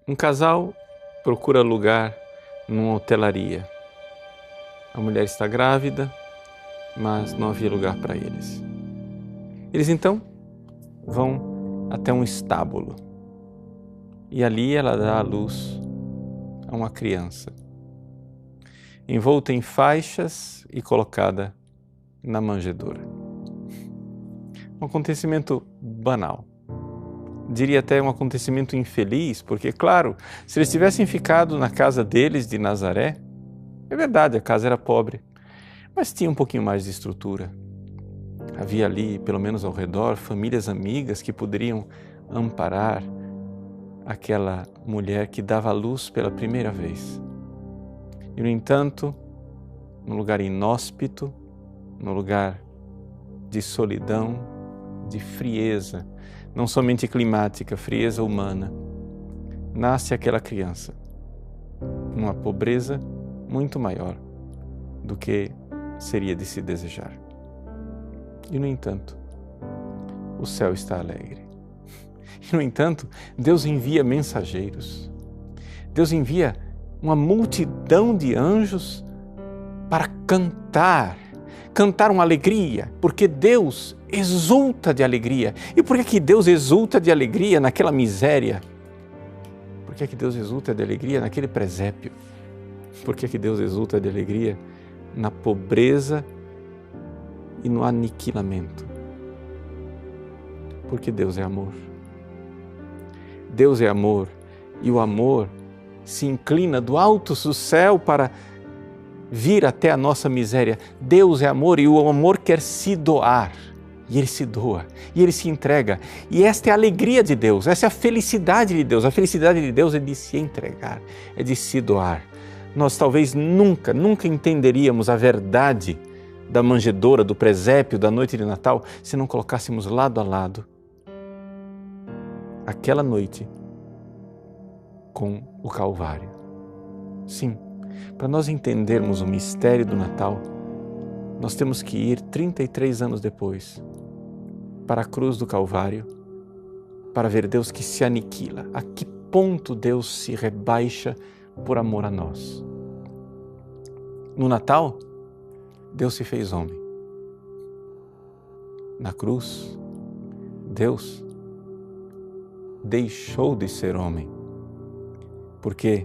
Um casal procura lugar numa hotelaria. A mulher está grávida, mas não havia lugar para eles. Eles então vão até um estábulo e ali ela dá à luz a uma criança, envolta em faixas e colocada na manjedoura. Um acontecimento banal. Diria até um acontecimento infeliz, porque, claro, se eles tivessem ficado na casa deles de Nazaré, é verdade, a casa era pobre, mas tinha um pouquinho mais de estrutura. Havia ali, pelo menos ao redor, famílias amigas que poderiam amparar aquela mulher que dava à luz pela primeira vez. E, no entanto, num lugar inóspito, num lugar de solidão, de frieza, não somente climática, frieza humana, nasce aquela criança, numa pobreza muito maior do que seria de se desejar. E, no entanto, o céu está alegre. E, no entanto, Deus envia mensageiros. Deus envia uma multidão de anjos para cantar uma alegria, porque Deus exulta de alegria. E por que Deus exulta de alegria naquela miséria? Por que Deus exulta de alegria naquele presépio? Por que Deus exulta de alegria na pobreza e no aniquilamento? Porque Deus é amor. Deus é amor e o amor se inclina do alto do céu para vir até a nossa miséria. Deus é amor e o amor quer se doar. E Ele se doa, e Ele se entrega. E esta é a alegria de Deus, essa é a felicidade de Deus. A felicidade de Deus é de se entregar, é de se doar. Nós talvez nunca entenderíamos a verdade da manjedoura, do presépio, da noite de Natal, se não colocássemos lado a lado aquela noite com o Calvário. Sim, para nós entendermos o mistério do Natal, nós temos que ir 33 anos depois para a cruz do Calvário para ver Deus que se aniquila. A que ponto Deus se rebaixa por amor a nós? No Natal, Deus se fez homem. Na cruz, Deus deixou de ser homem, porque,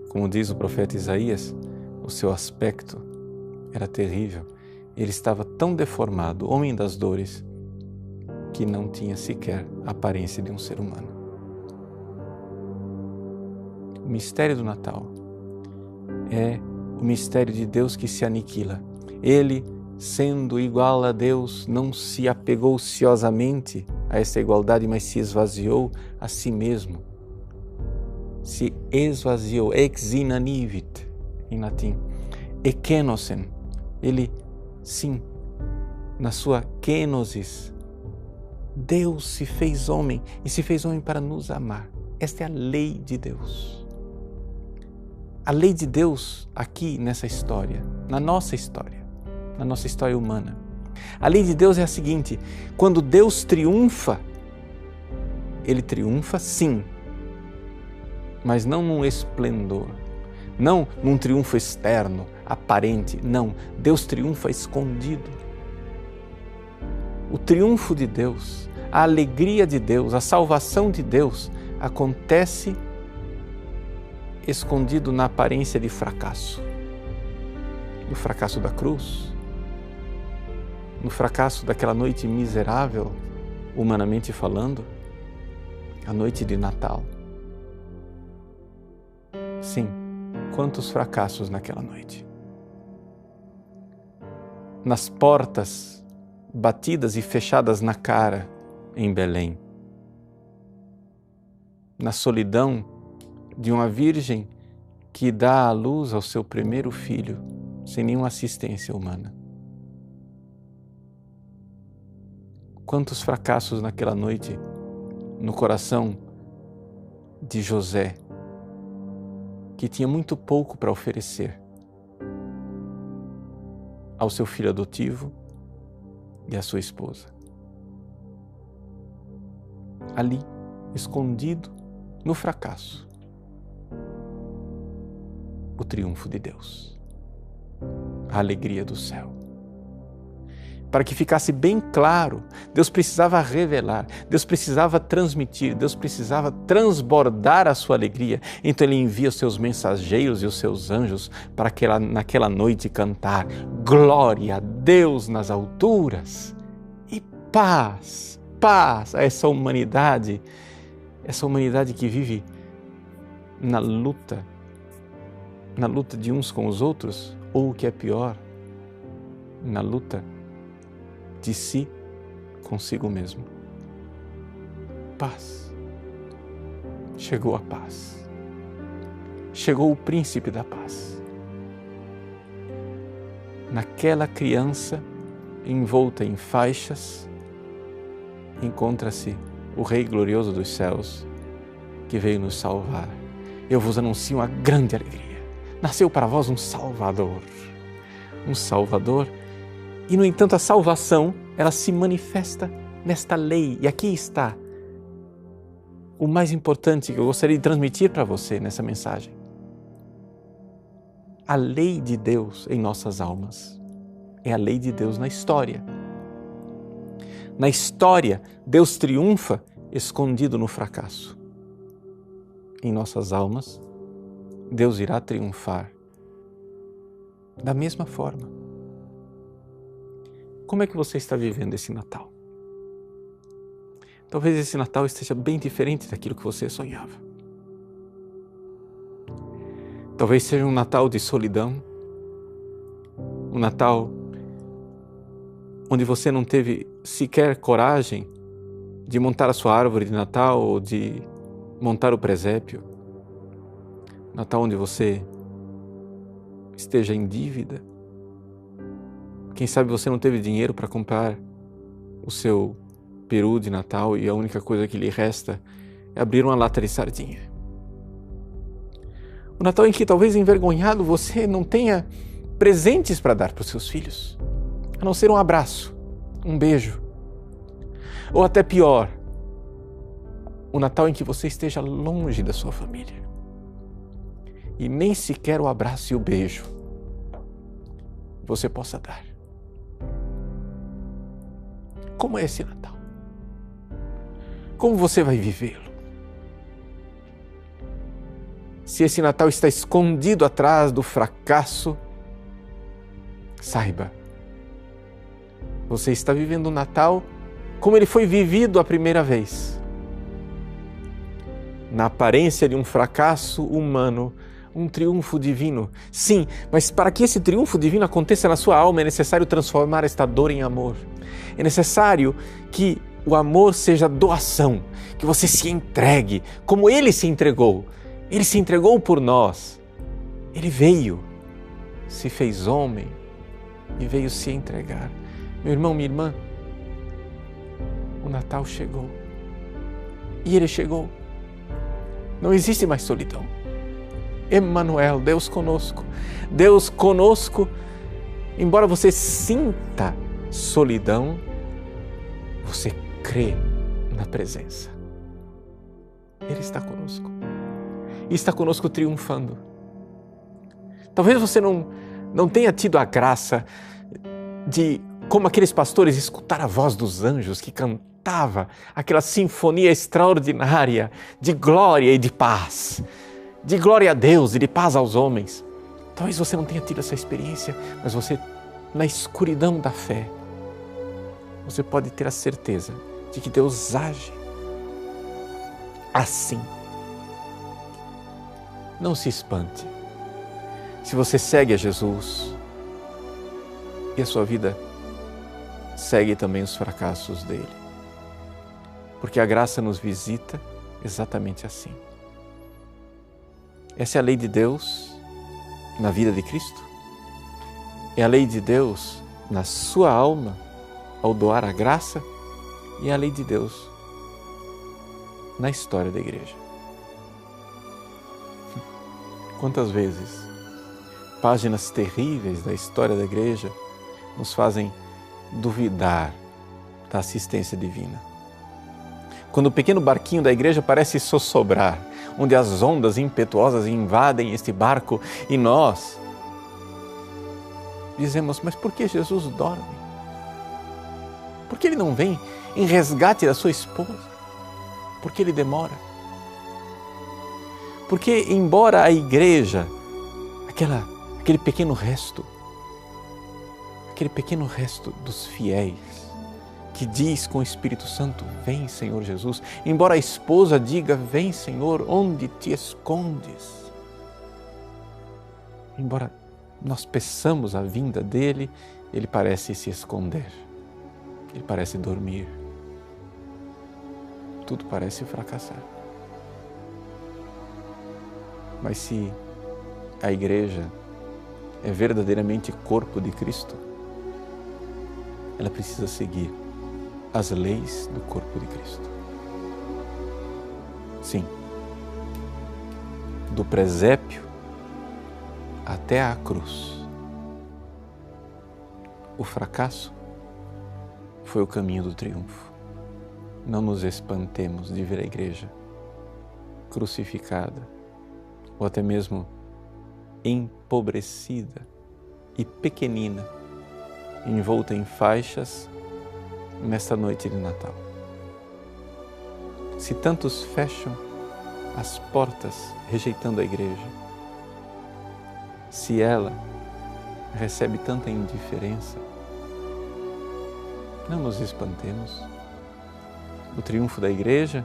como diz o profeta Isaías, o seu aspecto era terrível. Ele estava tão deformado, homem das dores, que não tinha sequer a aparência de um ser humano. O mistério do Natal é o mistério de Deus que se aniquila. Ele, sendo igual a Deus, não se apegou ociosamente a essa igualdade, mas se esvaziou a si mesmo. Se esvaziou, ex inanivit, em latim, ekenosen. Ele, sim, na sua kenosis, Deus se fez homem e se fez homem para nos amar. Esta é a lei de Deus. A lei de Deus aqui nessa história, na nossa história humana. A lei de Deus é a seguinte: quando Deus triunfa, Ele triunfa sim, mas não num esplendor, não num triunfo externo, aparente, não. Deus triunfa escondido. O triunfo de Deus, a alegria de Deus, a salvação de Deus acontece escondido na aparência de fracasso. No fracasso da cruz, no fracasso daquela noite miserável, humanamente falando, a noite de Natal. Sim, quantos fracassos naquela noite. Nas portas batidas e fechadas na cara em Belém. Na solidão de uma virgem que dá à luz ao seu primeiro filho sem nenhuma assistência humana. Quantos fracassos naquela noite no coração de José, que tinha muito pouco para oferecer ao seu filho adotivo e à sua esposa. Ali, escondido no fracasso, o triunfo de Deus, a alegria do céu. Para que ficasse bem claro, Deus precisava revelar, Deus precisava transmitir, Deus precisava transbordar a sua alegria. Então Ele envia os seus mensageiros e os seus anjos para naquela noite cantar glória a Deus nas alturas e paz, paz a essa humanidade que vive na luta de uns com os outros, ou o que é pior, na luta de si consigo mesmo. Paz. Chegou a paz. Chegou o príncipe da paz. Naquela criança envolta em faixas, encontra-se o Rei glorioso dos céus que veio nos salvar. Eu vos anuncio uma grande alegria. Nasceu para vós um Salvador. Um Salvador. E, no entanto, a salvação, ela se manifesta nesta lei. E aqui está o mais importante que eu gostaria de transmitir para você nessa mensagem. A lei de Deus em nossas almas é a lei de Deus na história. Na história, Deus triunfa escondido no fracasso. Em nossas almas, Deus irá triunfar da mesma forma. Como é que você está vivendo esse Natal? Talvez esse Natal esteja bem diferente daquilo que você sonhava. Talvez seja um Natal de solidão, um Natal onde você não teve sequer coragem de montar a sua árvore de Natal ou de montar o presépio. Natal onde você esteja em dívida. Quem sabe você não teve dinheiro para comprar o seu peru de Natal e a única coisa que lhe resta é abrir uma lata de sardinha. O Natal em que talvez envergonhado você não tenha presentes para dar para os seus filhos, a não ser um abraço, um beijo. Ou até pior, o Natal em que você esteja longe da sua família e nem sequer o abraço e o beijo você possa dar. Como é esse Natal? Como você vai vivê-lo? Se esse Natal está escondido atrás do fracasso, saiba, você está vivendo o Natal como ele foi vivido a primeira vez. Na aparência de um fracasso humano, um triunfo divino. Sim, mas para que esse triunfo divino aconteça na sua alma, é necessário transformar esta dor em amor. É necessário que o amor seja doação, que você se entregue, como Ele se entregou. Ele se entregou por nós. Ele veio, se fez homem e veio se entregar. Meu irmão, minha irmã, o Natal chegou. E Ele chegou. Não existe mais solidão. Emmanuel, Deus conosco. Deus conosco, embora você sinta solidão, você crê na presença. Ele está conosco. E está conosco triunfando. Talvez você não tenha tido a graça de, como aqueles pastores, escutar a voz dos anjos que cantava aquela sinfonia extraordinária de glória e de paz. De glória a Deus e de paz aos homens. Talvez você não tenha tido essa experiência, mas você, na escuridão da fé, você pode ter a certeza de que Deus age assim. Não se espante. Se você segue a Jesus e a sua vida segue também os fracassos dele. Porque a graça nos visita exatamente assim. Essa é a lei de Deus na vida de Cristo. É a lei de Deus na sua alma ao doar a graça e é a lei de Deus na história da igreja. Quantas vezes páginas terríveis da história da igreja nos fazem duvidar da assistência divina. Quando o pequeno barquinho da igreja parece sossobrar, onde as ondas impetuosas invadem este barco e nós dizemos, mas por que Jesus dorme? Por que ele não vem em resgate da sua esposa? Por que ele demora? Porque embora a igreja, aquele pequeno resto dos fiéis, que diz com o Espírito Santo, vem Senhor Jesus, embora a esposa diga, vem Senhor, onde te escondes? Embora nós peçamos a vinda dele, ele parece se esconder, ele parece dormir, tudo parece fracassar. Mas se a igreja é verdadeiramente corpo de Cristo, ela precisa seguir as leis do corpo de Cristo. Sim, do presépio até a cruz. O fracasso foi o caminho do triunfo. Não nos espantemos de ver a igreja crucificada ou até mesmo empobrecida e pequenina, envolta em faixas nesta noite de Natal. Se tantos fecham as portas rejeitando a igreja, se ela recebe tanta indiferença, não nos espantemos. O triunfo da igreja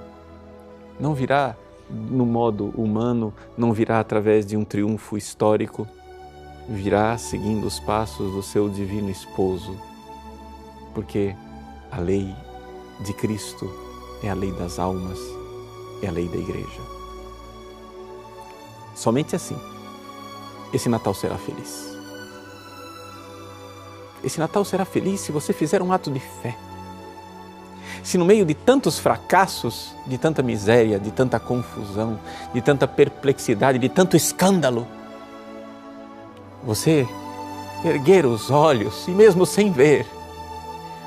não virá no modo humano, não virá através de um triunfo histórico, virá seguindo os passos do seu divino esposo, porque a lei de Cristo é a lei das almas, é a lei da igreja. Somente assim, esse Natal será feliz. Esse Natal será feliz se você fizer um ato de fé. Se no meio de tantos fracassos, de tanta miséria, de tanta confusão, de tanta perplexidade, de tanto escândalo, você erguer os olhos e mesmo sem ver,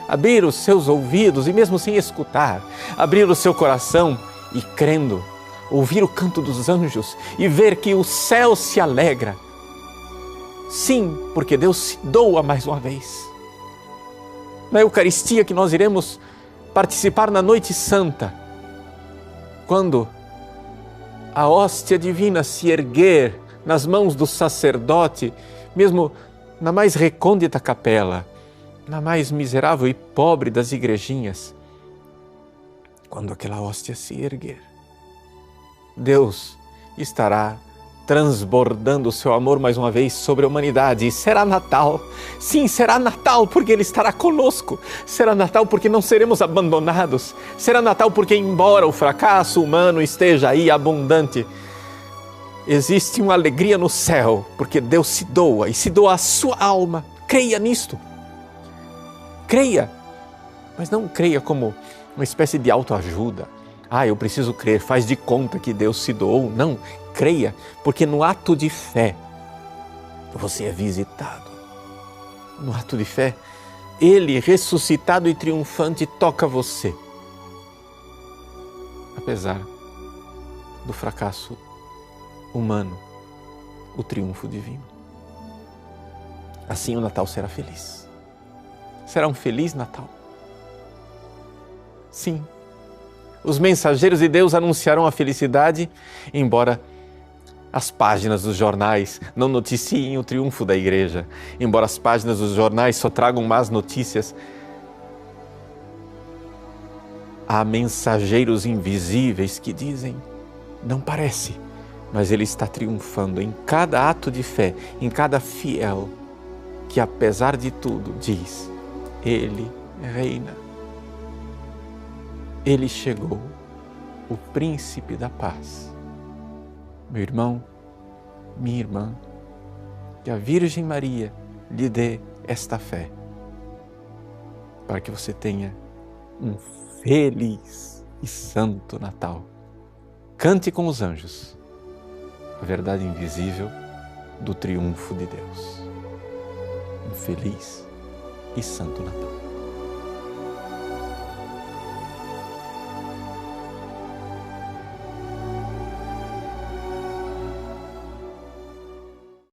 abrir os seus ouvidos e mesmo sem escutar, abrir o seu coração e crendo, ouvir o canto dos anjos e ver que o céu se alegra. Sim, porque Deus se doa mais uma vez. Na Eucaristia que nós iremos participar na Noite Santa, quando a hóstia divina se erguer nas mãos do sacerdote, mesmo na mais recôndita capela, na mais miserável e pobre das igrejinhas, quando aquela hóstia se erguer, Deus estará transbordando o seu amor mais uma vez sobre a humanidade. E será Natal, sim, será Natal porque Ele estará conosco, será Natal porque não seremos abandonados, será Natal porque embora o fracasso humano esteja aí abundante, existe uma alegria no céu, porque Deus se doa e se doa a sua alma. Creia nisto, creia, mas não creia como uma espécie de autoajuda. Eu preciso crer, faz de conta que Deus se doou. Não, creia, porque no ato de fé você é visitado. No ato de fé, Ele, ressuscitado e triunfante, toca você. Apesar do fracasso humano, o triunfo divino. Assim o Natal será feliz. Será um feliz Natal. Sim, os mensageiros de Deus anunciarão a felicidade, embora as páginas dos jornais não noticiem o triunfo da igreja, embora as páginas dos jornais só tragam más notícias. Há mensageiros invisíveis que dizem, não parece, mas Ele está triunfando em cada ato de fé, em cada fiel que apesar de tudo diz, Ele reina. Ele chegou, o príncipe da paz. Meu irmão, minha irmã, que a Virgem Maria lhe dê esta fé, para que você tenha um feliz e santo Natal. Cante com os anjos a verdade invisível do triunfo de Deus. Um feliz e santo Natal.